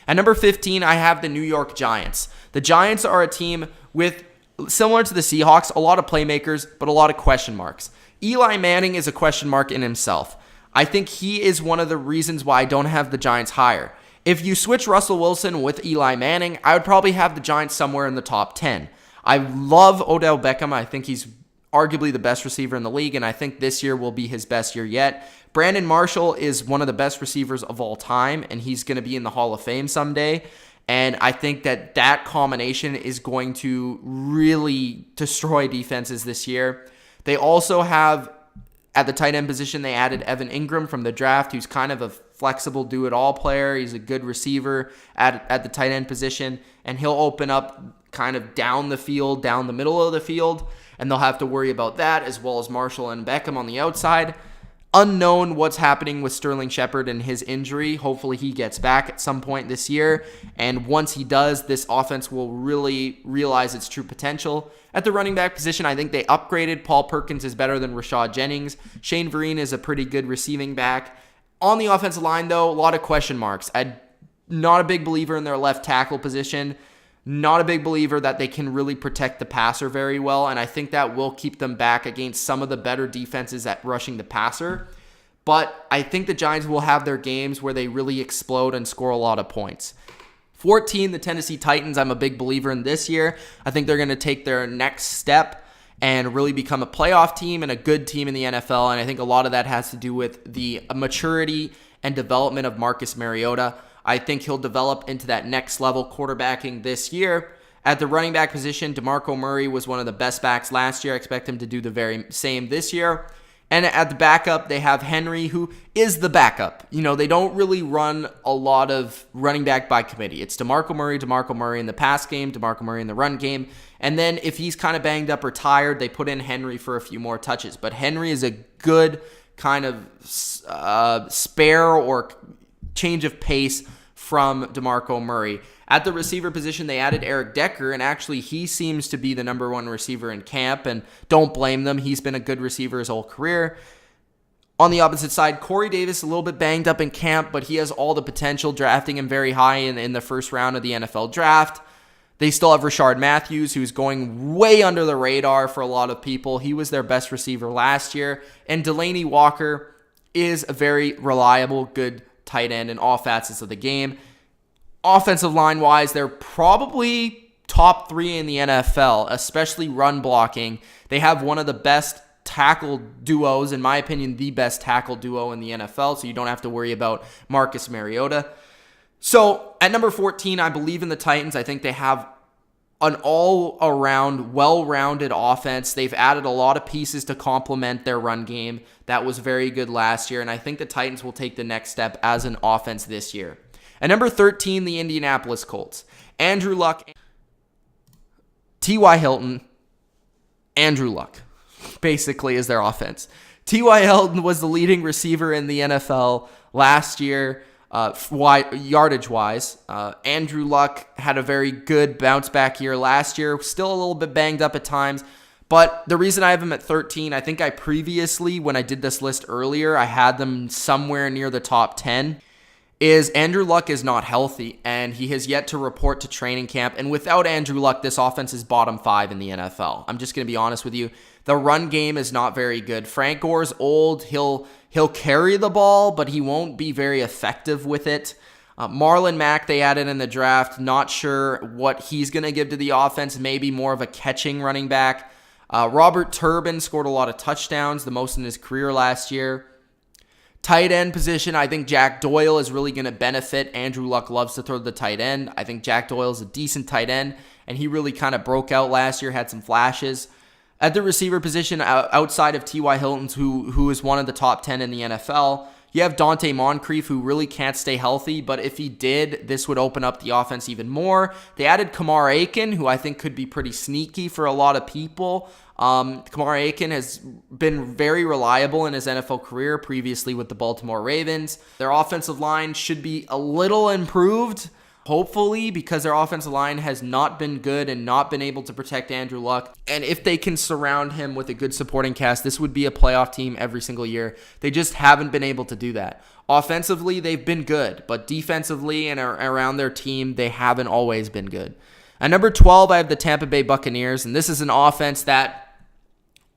At number 15, I have the New York Giants. The Giants are a team with, similar to the Seahawks, a lot of playmakers, but a lot of question marks. Eli Manning is a question mark in himself. I think he is one of the reasons why I don't have the Giants higher. If you switch Russell Wilson with Eli Manning, I would probably have the Giants somewhere in the top 10. I love Odell Beckham. I think he's arguably the best receiver in the league, and I think this year will be his best year yet. Brandon Marshall is one of the best receivers of all time, and he's going to be in the Hall of Fame someday. And I think that combination is going to really destroy defenses this year. They also have, at the tight end position, they added Evan Ingram from the draft, who's kind of a flexible do-it-all player. He's a good receiver at the tight end position, and he'll open up kind of down the field, down the middle of the field, and they'll have to worry about that, as well as Marshall and Beckham on the outside. Unknown what's happening with Sterling Shepard and his injury. Hopefully he gets back at some point this year, and once he does, this offense will really realize its true potential. At the running back position, I think they upgraded. Paul Perkins is better than Rashad Jennings. Shane Vereen is a pretty good receiving back. On the offensive line, though, a lot of question marks. I'm not a big believer in their left tackle position. Not a big believer that they can really protect the passer very well, and I think that will keep them back against some of the better defenses at rushing the passer. But I think the Giants will have their games where they really explode and score a lot of points. 14, the Tennessee Titans. I'm a big believer in this year. I think they're going to take their next step and really become a playoff team and a good team in the NFL, and I think a lot of that has to do with the maturity and development of Marcus Mariota. I think he'll develop into that next level quarterbacking this year. At the running back position, DeMarco Murray was one of the best backs last year. I expect him to do the very same this year. And at the backup, they have Henry, who is the backup. You know, they don't really run a lot of running back by committee. It's DeMarco Murray in the pass game, DeMarco Murray in the run game. And then if he's kind of banged up or tired, they put in Henry for a few more touches. But Henry is a good kind of spare or change of pace from DeMarco Murray. At the receiver position, they added Eric Decker, and actually he seems to be the number one receiver in camp, and don't blame them. He's been a good receiver his whole career. On the opposite side, Corey Davis, a little bit banged up in camp, but he has all the potential, drafting him very high in the first round of the NFL draft. They still have Rashard Matthews, who's going way under the radar for a lot of people. He was their best receiver last year. And Delaney Walker is a very reliable, good tight end in all facets of the game. Offensive line-wise, they're probably top 3 in the NFL, especially run blocking. They have one of the best tackle duos, in my opinion, the best tackle duo in the NFL, so you don't have to worry about Marcus Mariota. So at number 14, I believe in the Titans. I think they have an all-around, well-rounded offense. They've added a lot of pieces to complement their run game. That was very good last year, and I think the Titans will take the next step as an offense this year. At number 13, the Indianapolis Colts. Andrew Luck, T.Y. Hilton, Andrew Luck, basically is their offense. T.Y. Hilton was the leading receiver in the NFL last year, yardage-wise. Andrew Luck had a very good bounce-back year last year, still a little bit banged up at times. But the reason I have him at 13, I think I previously, when I did this list earlier, I had them somewhere near the top 10, is Andrew Luck is not healthy, and he has yet to report to training camp. And without Andrew Luck, this offense is bottom 5 in the NFL. I'm just going to be honest with you. The run game is not very good. Frank Gore's old. He'll carry the ball, but he won't be very effective with it. Marlon Mack, they added in the draft. Not sure what he's going to give to the offense. Maybe more of a catching running back. Robert Turbin scored a lot of touchdowns, the most in his career last year. Tight end position, I think Jack Doyle is really going to benefit. Andrew Luck loves to throw the tight end. I think Jack Doyle is a decent tight end, and he really kind of broke out last year, had some flashes. At the receiver position, outside of T.Y. Hilton, who is one of the top 10 in the NFL, you have Dante Moncrief, who really can't stay healthy, but if he did, this would open up the offense even more. They added Kamar Aiken, who I think could be pretty sneaky for a lot of people. Kamar Aiken has been very reliable in his NFL career, previously with the Baltimore Ravens. Their offensive line should be a little improved. hopefully, because their offensive line has not been good and not been able to protect Andrew Luck. And if they can surround him with a good supporting cast, this would be a playoff team every single year. They just haven't been able to do that. Offensively, they've been good, but defensively and around their team, they haven't always been good. At number 12, I have the Tampa Bay Buccaneers, and this is an offense that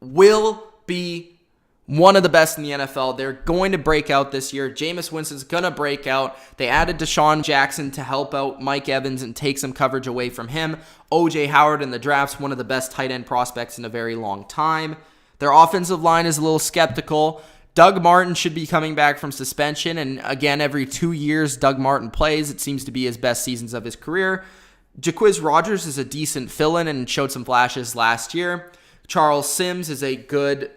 will be one of the best in the NFL. They're going to break out this year. Jameis Winston's going to break out. They added Deshaun Jackson to help out Mike Evans and take some coverage away from him. O.J. Howard in the draft's one of the best tight end prospects in a very long time. Their offensive line is a little skeptical. Doug Martin should be coming back from suspension, and again, every 2 years Doug Martin plays. It seems to be his best seasons of his career. Jacquizz Rodgers is a decent fill-in and showed some flashes last year. Charles Sims is a good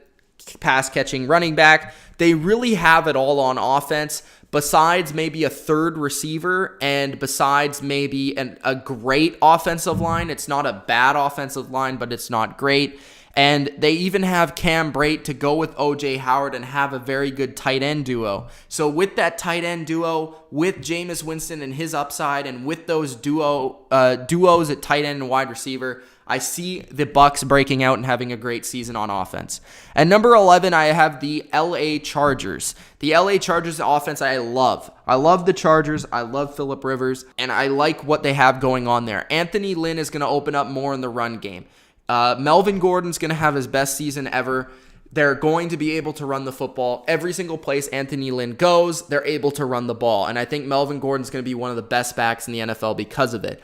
pass-catching running back. They really have it all on offense, besides maybe a third receiver and besides maybe a great offensive line. It's not a bad offensive line, but it's not great. And they even have Cam Brate to go with O.J. Howard and have a very good tight end duo. So with that tight end duo, with Jameis Winston and his upside, and with those duos at tight end and wide receiver, I see the Bucs breaking out and having a great season on offense. At number 11, I have the LA Chargers. The LA Chargers offense I love. I love the Chargers. I love Phillip Rivers, and I like what they have going on there. Anthony Lynn is going to open up more in the run game. Melvin Gordon's going to have his best season ever. They're going to be able to run the football. Every single place Anthony Lynn goes, they're able to run the ball. And I think Melvin Gordon's going to be one of the best backs in the NFL because of it.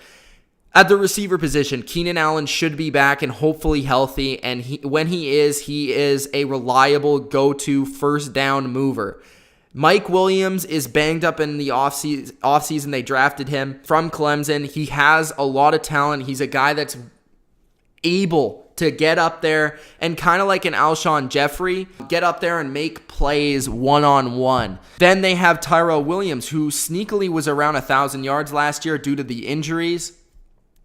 At the receiver position, Keenan Allen should be back and hopefully healthy. And when he is a reliable go-to first down mover. Mike Williams is banged up in the offseason. They drafted him from Clemson. He has a lot of talent. He's a guy that's able to get up there and kind of like an Alshon Jeffrey, get up there and make plays one-on-one. Then they have Tyrell Williams, who sneakily was around 1,000 yards last year due to the injuries.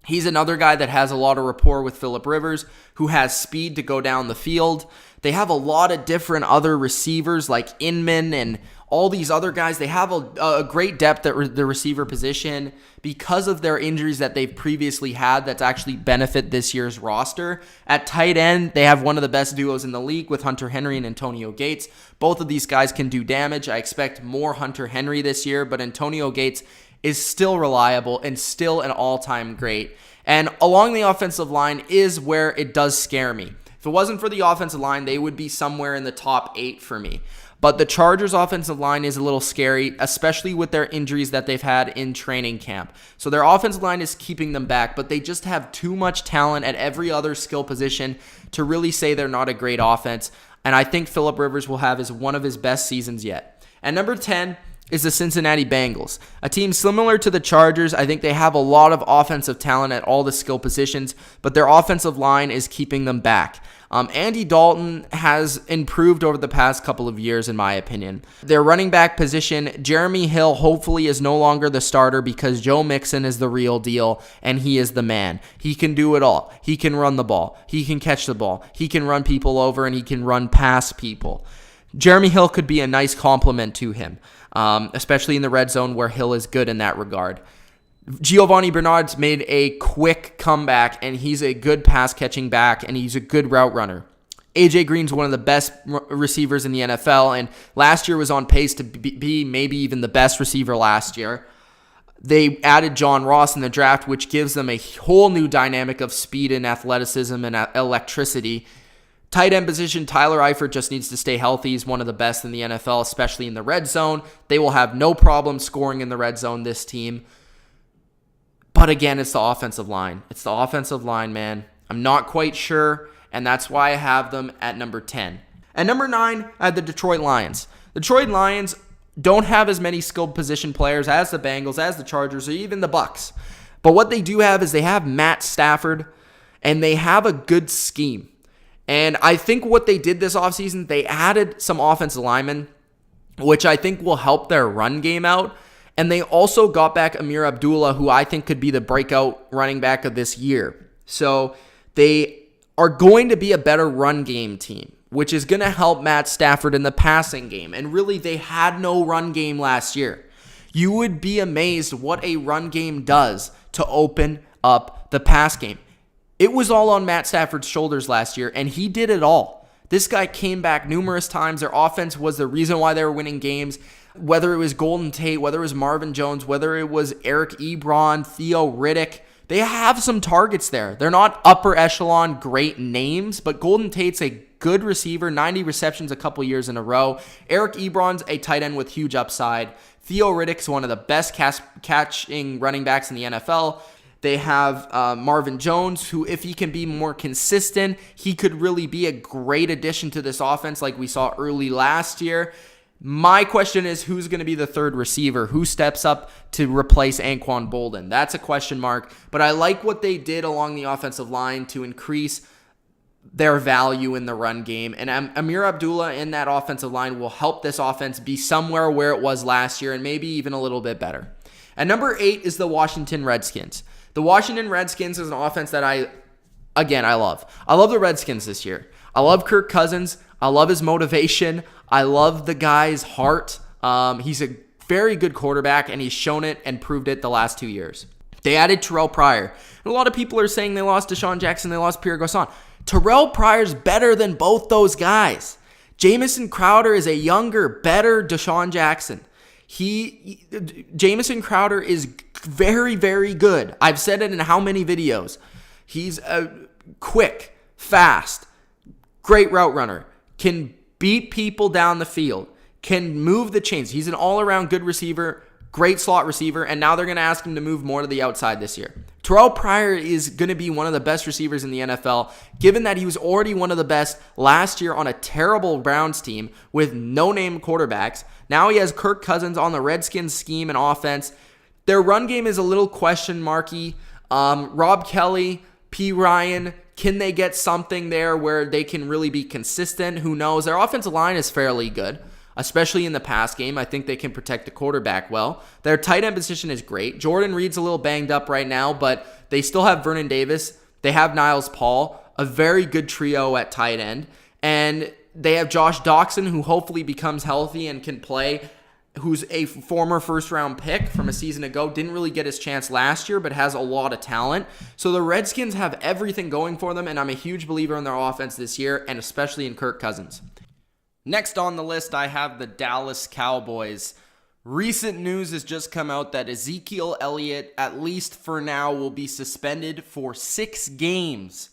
He's another guy that has a lot of rapport with Phillip Rivers, who has speed to go down the field. They have a lot of different other receivers like Inman and all these other guys. They have a great depth at the receiver position because of their injuries that they've previously had that's actually benefit this year's roster. At tight end, they have one of the best duos in the league with Hunter Henry and Antonio Gates. Both of these guys can do damage. I expect more Hunter Henry this year, but Antonio Gates is still reliable and still an all-time great. And along the offensive line is where it does scare me. If it wasn't for the offensive line, they would be somewhere in the top 8 for me. But the Chargers' offensive line is a little scary, especially with their injuries that they've had in training camp. So their offensive line is keeping them back, but they just have too much talent at every other skill position to really say they're not a great offense. And I think Phillip Rivers will have one of his best seasons yet. At number 10 is the Cincinnati Bengals, a team similar to the Chargers. I think they have a lot of offensive talent at all the skill positions, but their offensive line is keeping them back. Andy Dalton has improved over the past couple of years, in my opinion. Their running back position, Jeremy Hill, hopefully is no longer the starter because Joe Mixon is the real deal, and he is the man. He can do it all. He can run the ball. He can catch the ball. He can run people over, and he can run past people. Jeremy Hill could be a nice complement to him, especially in the red zone where Hill is good in that regard. Giovanni Bernard's made a quick comeback, and he's a good pass-catching back, and he's a good route runner. A.J. Green's one of the best receivers in the NFL, and last year was on pace to be maybe even the best receiver last year. They added John Ross in the draft, which gives them a whole new dynamic of speed and athleticism and electricity. Tight end position, Tyler Eifert just needs to stay healthy. He's one of the best in the NFL, especially in the red zone. They will have no problem scoring in the red zone, this team. But again, it's the offensive line. It's the offensive line, man. I'm not quite sure, and that's why I have them at number 10. At number 9, I have the Detroit Lions. The Detroit Lions don't have as many skilled position players as the Bengals, as the Chargers, or even the Bucs. But what they do have is they have Matt Stafford, and they have a good scheme. And I think what they did this offseason, they added some offensive linemen, which I think will help their run game out. And they also got back Amir Abdullah, who I think could be the breakout running back of this year. So they are going to be a better run game team, which is going to help Matt Stafford in the passing game. And really, they had no run game last year. You would be amazed what a run game does to open up the pass game. It was all on Matt Stafford's shoulders last year, and he did it all. This guy came back numerous times. Their offense was the reason why they were winning games. Whether it was Golden Tate, whether it was Marvin Jones, whether it was Eric Ebron, Theo Riddick, they have some targets there. They're not upper echelon great names, but Golden Tate's a good receiver, 90 receptions a couple years in a row. Eric Ebron's a tight end with huge upside. Theo Riddick's one of the best catching running backs in the NFL. They have Marvin Jones, who, if he can be more consistent, he could really be a great addition to this offense like we saw early last year. My question is, who's going to be the third receiver? Who steps up to replace Anquan Boldin? That's a question mark. But I like what they did along the offensive line to increase their value in the run game. And Amir Abdullah in that offensive line will help this offense be somewhere where it was last year and maybe even a little bit better. And number 8 is the Washington Redskins. The Washington Redskins is an offense that I love. I love the Redskins this year. I love Kirk Cousins. I love his motivation. I love the guy's heart. He's a very good quarterback, and he's shown it and proved it the last 2 years. They added Terrell Pryor. And a lot of people are saying they lost Deshaun Jackson, they lost Pierre Garçon. Terrell Pryor's better than both those guys. Jamison Crowder is a younger, better Deshaun Jackson. Jamison Crowder is very, very good. I've said it in how many videos. He's quick, fast, great route runner, can beat people down the field, can move the chains. He's an all-around good receiver, great slot receiver, and now they're going to ask him to move more to the outside this year. Terrell Pryor is going to be one of the best receivers in the NFL, given that he was already one of the best last year on a terrible Browns team with no-name quarterbacks. Now he has Kirk Cousins on the Redskins scheme and offense. Their run game is a little question marky. Rob Kelly, P. Ryan, can they get something there where they can really be consistent? Who knows? Their offensive line is fairly good, especially in the pass game. I think they can protect the quarterback well. Their tight end position is great. Jordan Reed's a little banged up right now, but they still have Vernon Davis. They have Niles Paul, a very good trio at tight end. And they have Josh Doxson, who hopefully becomes healthy and can play, who's a former first-round pick from a season ago. Didn't really get his chance last year, but has a lot of talent. So the Redskins have everything going for them, and I'm a huge believer in their offense this year, and especially in Kirk Cousins. Next on the list, I have the Dallas Cowboys. Recent news has just come out that Ezekiel Elliott, at least for now, will be suspended for 6 games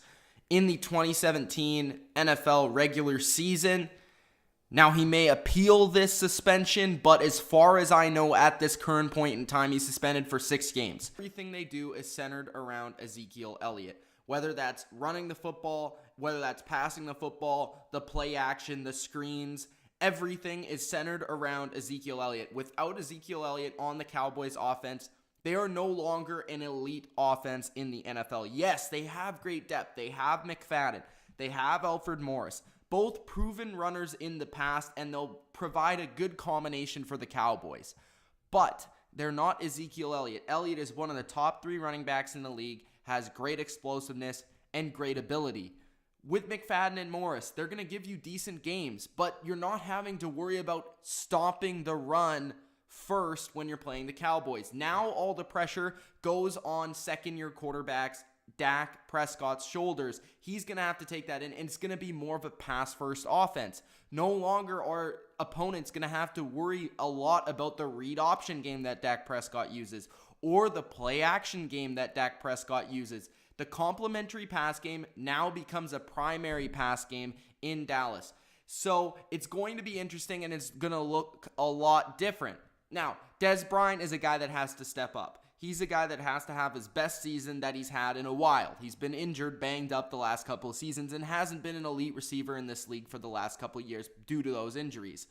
in the 2017 NFL regular season. Now, he may appeal this suspension, but as far as I know at this current point in time, he's suspended for 6 games. Everything they do is centered around Ezekiel Elliott. Whether that's running the football, whether that's passing the football, the play action, the screens, everything is centered around Ezekiel Elliott. Without Ezekiel Elliott on the Cowboys offense, they are no longer an elite offense in the NFL. Yes, they have great depth. They have McFadden. They have Alfred Morris. Both proven runners in the past, and they'll provide a good combination for the Cowboys. But they're not Ezekiel Elliott. Elliott is one of the top 3 running backs in the league, has great explosiveness and great ability. With McFadden and Morris, they're going to give you decent games, but you're not having to worry about stopping the run first when you're playing the Cowboys. Now all the pressure goes on second-year quarterbacks Dak Prescott's shoulders. He's going to have to take that in, and it's going to be more of a pass-first offense. No longer are opponents going to have to worry a lot about the read option game that Dak Prescott uses or the play-action game that Dak Prescott uses. The complementary pass game now becomes a primary pass game in Dallas. So it's going to be interesting, and it's going to look a lot different. Now, Dez Bryant is a guy that has to step up. He's a guy that has to have his best season that he's had in a while. He's been injured, banged up the last couple of seasons, and hasn't been an elite receiver in this league for the last couple of years due to those injuries.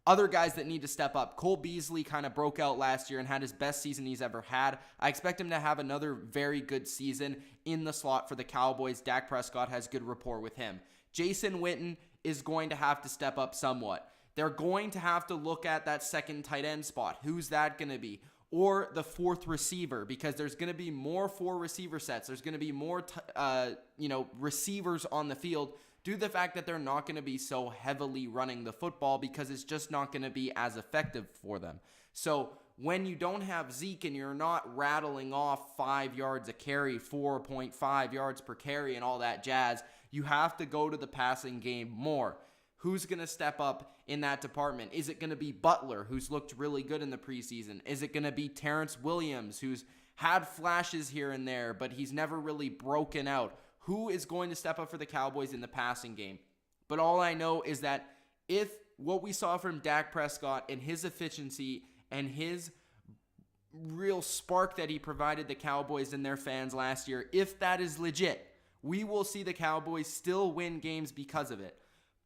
Other guys that need to step up. Cole Beasley kind of broke out last year and had his best season he's ever had. I expect him to have another very good season in the slot for the Cowboys. Dak Prescott has good rapport with him. Jason Witten is going to have to step up somewhat. They're going to have to look at that second tight end spot. Who's that going to be? Or the fourth receiver, because there's going to be more 4 receiver sets. There's going to be more receivers on the field due to the fact that they're not going to be so heavily running the football because it's just not going to be as effective for them. So when you don't have Zeke and you're not rattling off 5 yards a carry, 4.5 yards per carry and all that jazz, you have to go to the passing game more. Who's going to step up in that department? Is it going to be Butler, who's looked really good in the preseason? Is it going to be Terrence Williams, who's had flashes here and there, but he's never really broken out? Who is going to step up for the Cowboys in the passing game? But all I know is that if what we saw from Dak Prescott and his efficiency and his real spark that he provided the Cowboys and their fans last year, if that is legit, we will see the Cowboys still win games because of it.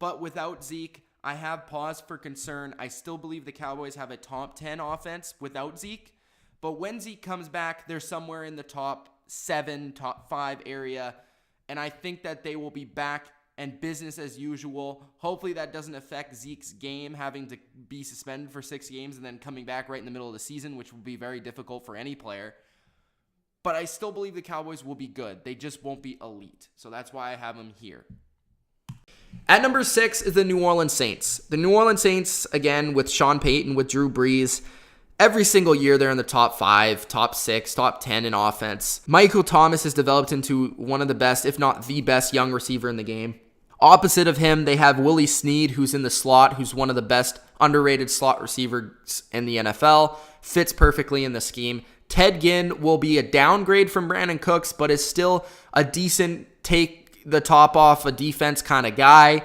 But without Zeke, I have pause for concern. I still believe the Cowboys have a top 10 offense without Zeke. But when Zeke comes back, they're somewhere in the top 7, top 5 area. And I think that they will be back and business as usual. Hopefully that doesn't affect Zeke's game, having to be suspended for 6 games and then coming back right in the middle of the season, which will be very difficult for any player. But I still believe the Cowboys will be good. They just won't be elite. So that's why I have them here. At number 6 is the New Orleans Saints. The New Orleans Saints, again, with Sean Payton, with Drew Brees, every single year they're in the top 5, top 6, top 10 in offense. Michael Thomas has developed into one of the best, if not the best, young receiver in the game. Opposite of him, they have Willie Snead, who's in the slot, who's one of the best underrated slot receivers in the NFL. Fits perfectly in the scheme. Ted Ginn will be a downgrade from Brandon Cooks, but is still a decent take the top off a defense kind of guy.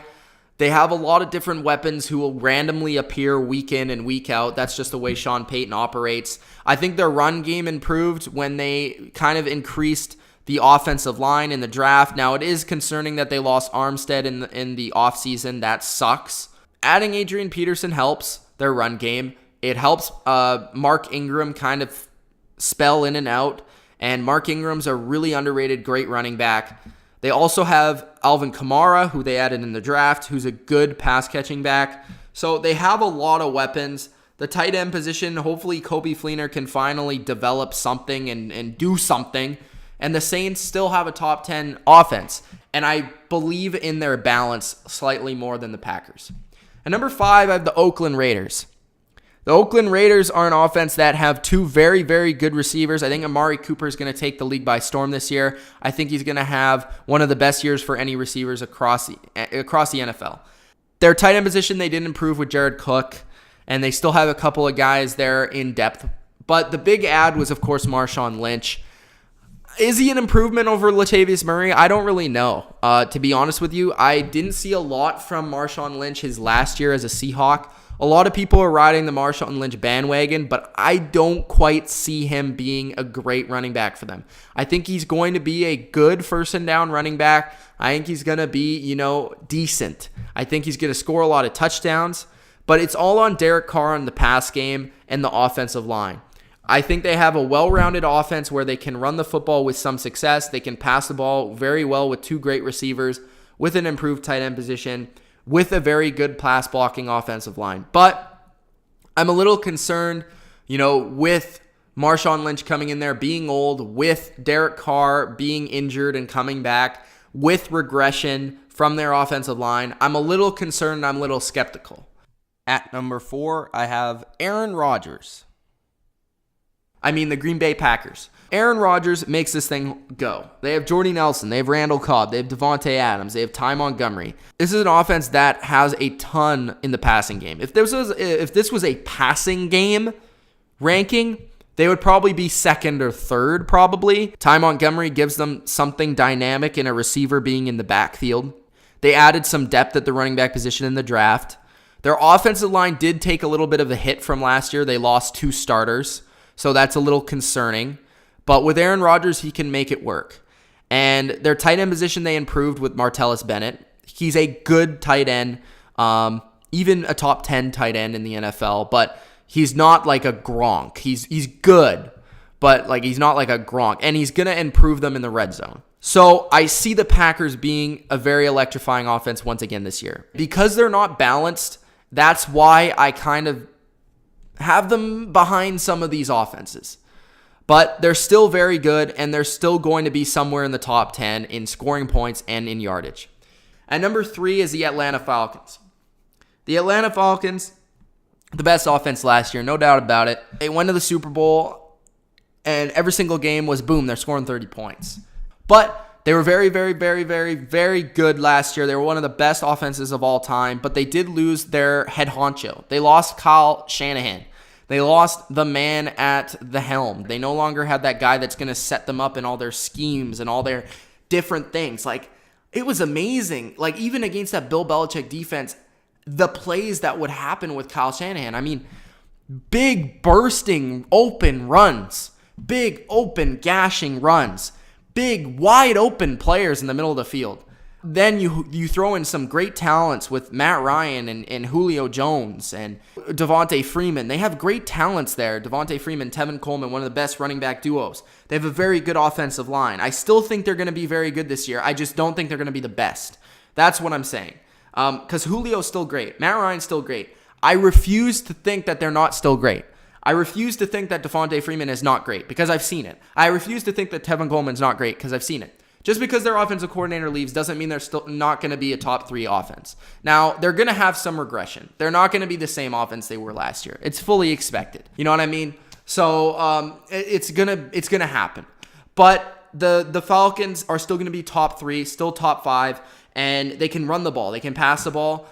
They have a lot of different weapons who will randomly appear week in and week out. That's just the way Sean Payton operates. I think their run game improved when they kind of increased the offensive line in the draft. Now, it is concerning that they lost Armstead in the offseason. That sucks. Adding Adrian Peterson helps their run game. It helps Mark Ingram kind of spell in and out. And Mark Ingram's a really underrated, great running back. They also have Alvin Kamara, who they added in the draft, who's a good pass-catching back. So they have a lot of weapons. The tight end position, hopefully Coby Fleener can finally develop something and do something. And the Saints still have a top 10 offense. And I believe in their balance slightly more than the Packers. At number 5, I have the Oakland Raiders. The Oakland Raiders are an offense that have 2 very, very good receivers. I think Amari Cooper is going to take the league by storm this year. I think he's going to have one of the best years for any receivers across the NFL. Their tight end position, they did improve with Jared Cook, and they still have a couple of guys there in depth. But the big add was, of course, Marshawn Lynch. Is he an improvement over Latavius Murray? I don't really know. To be honest with you, I didn't see a lot from Marshawn Lynch his last year as a Seahawk. A lot of people are riding the Marshawn Lynch bandwagon, but I don't quite see him being a great running back for them. I think he's going to be a good first and down running back. I think he's going to be, decent. I think he's going to score a lot of touchdowns, but it's all on Derek Carr in the pass game and the offensive line. I think they have a well-rounded offense where they can run the football with some success. They can pass the ball very well with 2 great receivers, with an improved tight end position, with a very good pass blocking offensive line. But I'm a little concerned, with Marshawn Lynch coming in there, being old, with Derek Carr being injured and coming back, with regression from their offensive line. I'm a little concerned. I'm a little skeptical. At number 4, I have Aaron Rodgers. The Green Bay Packers. Aaron Rodgers makes this thing go. They have Jordy Nelson. They have Randall Cobb. They have Devontae Adams. They have Ty Montgomery. This is an offense that has a ton in the passing game. If this was a passing game ranking, they would probably be 2nd or 3rd, probably. Ty Montgomery gives them something dynamic in a receiver being in the backfield. They added some depth at the running back position in the draft. Their offensive line did take a little bit of a hit from last year. They lost 2 starters. So that's a little concerning. But with Aaron Rodgers, he can make it work. And their tight end position, they improved with Martellus Bennett. He's a good tight end, even a top 10 tight end in the NFL. But he's not like a Gronk. He's good, but he's not like a Gronk. And he's going to improve them in the red zone. So I see the Packers being a very electrifying offense once again this year. Because they're not balanced, that's why I kind of have them behind some of these offenses. But they're still very good, and they're still going to be somewhere in the top 10 in scoring points and in yardage. At number 3 is the Atlanta Falcons. The Atlanta Falcons the best offense last year, no doubt about it. They went to the Super Bowl, and every single game was boom, they're scoring 30 points. But they were very, very, very, very, very good last year. They were one of the best offenses of all time, but they did lose their head honcho. They lost Kyle Shanahan. They lost the man at the helm. They no longer had that guy that's going to set them up in all their schemes and all their different things. Like, it was amazing. Like, even against that Bill Belichick defense, the plays that would happen with Kyle Shanahan. I mean, big bursting open runs, big open gashing runs, big wide open players in the middle of the field. Then you throw in some great talents with Matt Ryan and Julio Jones and Devontae Freeman. They have great talents there. Devontae Freeman, Tevin Coleman, one of the best running back duos. They have a very good offensive line. I still think they're going to be very good this year. I just don't think they're going to be the best. That's what I'm saying. Because Julio's still great. Matt Ryan's still great. I refuse to think that they're not still great. I refuse to think that Devontae Freeman is not great because I've seen it. I refuse to think that Tevin Coleman's not great because I've seen it. Just because their offensive coordinator leaves doesn't mean they're still not going to be a top 3 offense. Now, they're going to have some regression. They're not going to be the same offense they were last year. It's fully expected. You know what I mean? So it's gonna happen. But the Falcons are still going to be top 3, still top 5, and they can run the ball. They can pass the ball.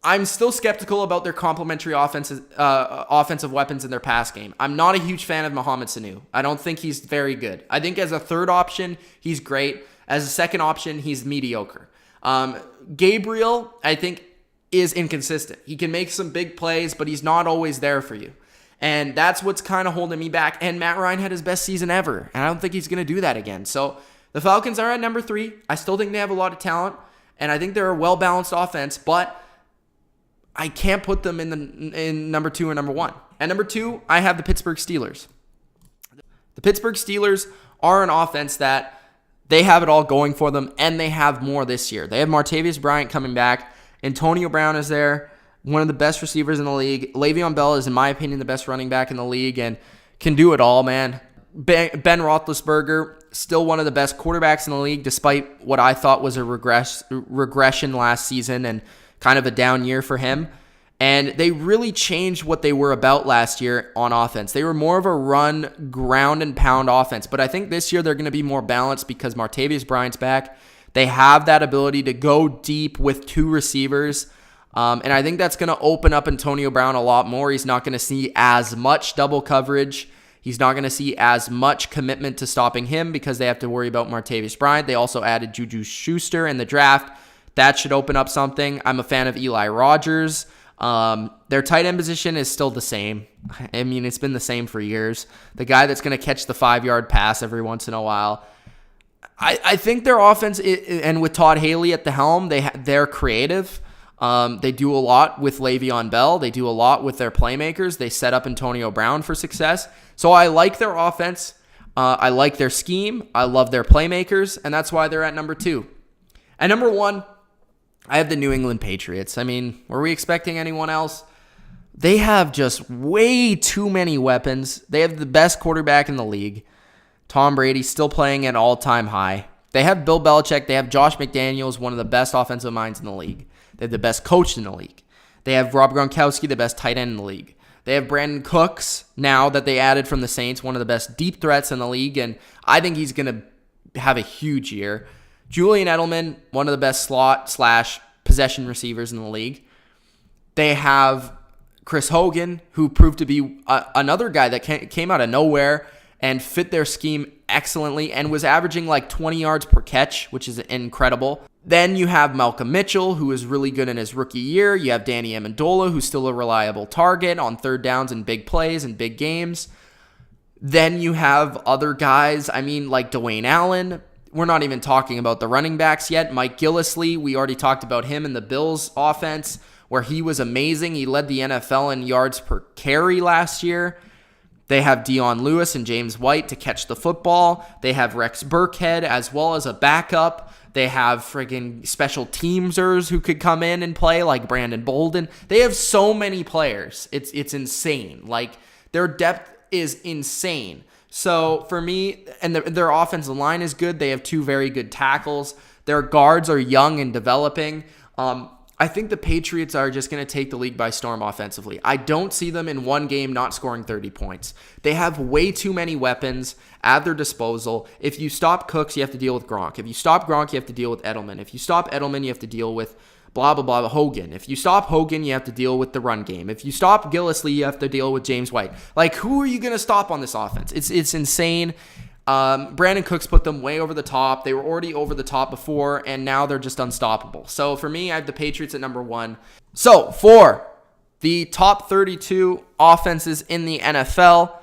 I'm still skeptical about their complementary offensive weapons in their pass game. I'm not a huge fan of Mohamed Sanu. I don't think he's very good. I think as a third option, he's great. As a second option, he's mediocre. Gabriel, I think, is inconsistent. He can make some big plays, but he's not always there for you. And that's what's kind of holding me back. And Matt Ryan had his best season ever, and I don't think he's going to do that again. So the Falcons are at number 3. I still think they have a lot of talent, and I think they're a well-balanced offense, but I can't put them in number 2 or number 1. At number 2, I have the Pittsburgh Steelers. The Pittsburgh Steelers are an offense that they have it all going for them, and they have more this year. They have Martavis Bryant coming back. Antonio Brown is there, one of the best receivers in the league. Le'Veon Bell is, in my opinion, the best running back in the league and can do it all, man. Ben Roethlisberger, still one of the best quarterbacks in the league, despite what I thought was a regression last season and kind of a down year for him. And they really changed what they were about last year on offense. They were more of a run, ground and pound offense. But I think this year they're going to be more balanced because Martavis Bryant's back. They have that ability to go deep with 2 receivers. And I think that's going to open up Antonio Brown a lot more. He's not going to see as much double coverage. He's not going to see as much commitment to stopping him because they have to worry about Martavis Bryant. They also added Juju Schuster in the draft. That should open up something. I'm a fan of Eli Rogers. Their tight end position is still the same. I mean, it's been the same for years. The guy that's going to catch the 5-yard pass every once in a while. I think their offense, and with Todd Haley at the helm, they're creative. They do a lot with Le'Veon Bell. They do a lot with their playmakers. They set up Antonio Brown for success. So I like their offense. I like their scheme. I love their playmakers, and that's why they're at number 2. At number 1, I have the New England Patriots. I mean, were we expecting anyone else? They have just way too many weapons. They have the best quarterback in the league. Tom Brady still playing at all-time high. They have Bill Belichick. They have Josh McDaniels, one of the best offensive minds in the league. They have the best coach in the league. They have Rob Gronkowski, the best tight end in the league. They have Brandon Cooks, now that they added from the Saints, one of the best deep threats in the league, and I think he's going to have a huge year. Julian Edelman, one of the best slot/possession receivers in the league. They have Chris Hogan, who proved to be another guy that came out of nowhere and fit their scheme excellently and was averaging like 20 yards per catch, which is incredible. Then you have Malcolm Mitchell, who is really good in his rookie year. You have Danny Amendola, who's still a reliable target on third downs and big plays and big games. Then you have other guys, like Dwayne Allen. We're not even talking about the running backs yet. Mike Gillislee, we already talked about him in the Bills offense, where he was amazing. He led the NFL in yards per carry last year. They have Dion Lewis and James White to catch the football. They have Rex Burkhead as well as a backup. They have friggin' special teamsers who could come in and play, like Brandon Bolden. They have so many players. It's insane. Like, their depth is insane. So for me, and their offensive line is good. They have 2 very good tackles. Their guards are young and developing. I think the Patriots are just going to take the league by storm offensively. I don't see them in one game not scoring 30 points. They have way too many weapons at their disposal. If you stop Cooks, you have to deal with Gronk. If you stop Gronk, you have to deal with Edelman. If you stop Edelman, you have to deal with blah, blah, blah, Hogan. If you stop Hogan, you have to deal with the run game. If you stop Gillislee, you have to deal with James White. Like, who are you going to stop on this offense? It's insane. Brandon Cooks put them way over the top. They were already over the top before, and now they're just unstoppable. So for me, I have the Patriots at number 1. So for the top 32 offenses in the NFL,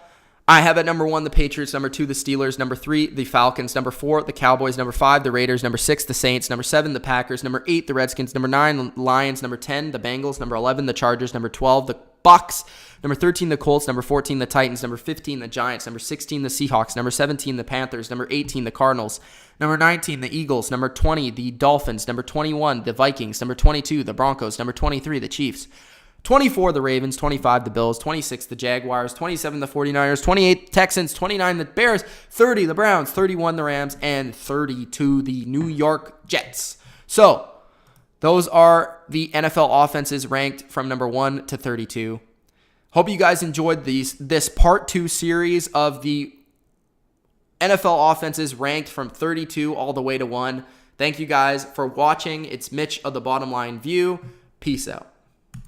I have at number 1 the Patriots, number 2 the Steelers, number 3 the Falcons, number 4 the Cowboys, number 5 the Raiders, number 6 the Saints, number 7 the Packers, number 8 the Redskins, number 9 the Lions, number 10 the Bengals, number 11 the Chargers, number 12 the Bucks, number 13 the Colts, number 14 the Titans, number 15 the Giants, number 16 the Seahawks, number 17 the Panthers, number 18 the Cardinals, number 19 the Eagles, number 20 the Dolphins, number 21 the Vikings, number 22 the Broncos, number 23 the Chiefs, 24 the Ravens, 25 the Bills, 26 the Jaguars, 27 the 49ers, 28 Texans, 29 the Bears, 30 the Browns, 31 the Rams, and 32 the New York Jets. So those are the NFL offenses ranked from number 1 to 32. Hope you guys enjoyed this part 2 series of the NFL offenses ranked from 32 all the way to 1. Thank you guys for watching. It's Mitch of the Bottom Line View. Peace out.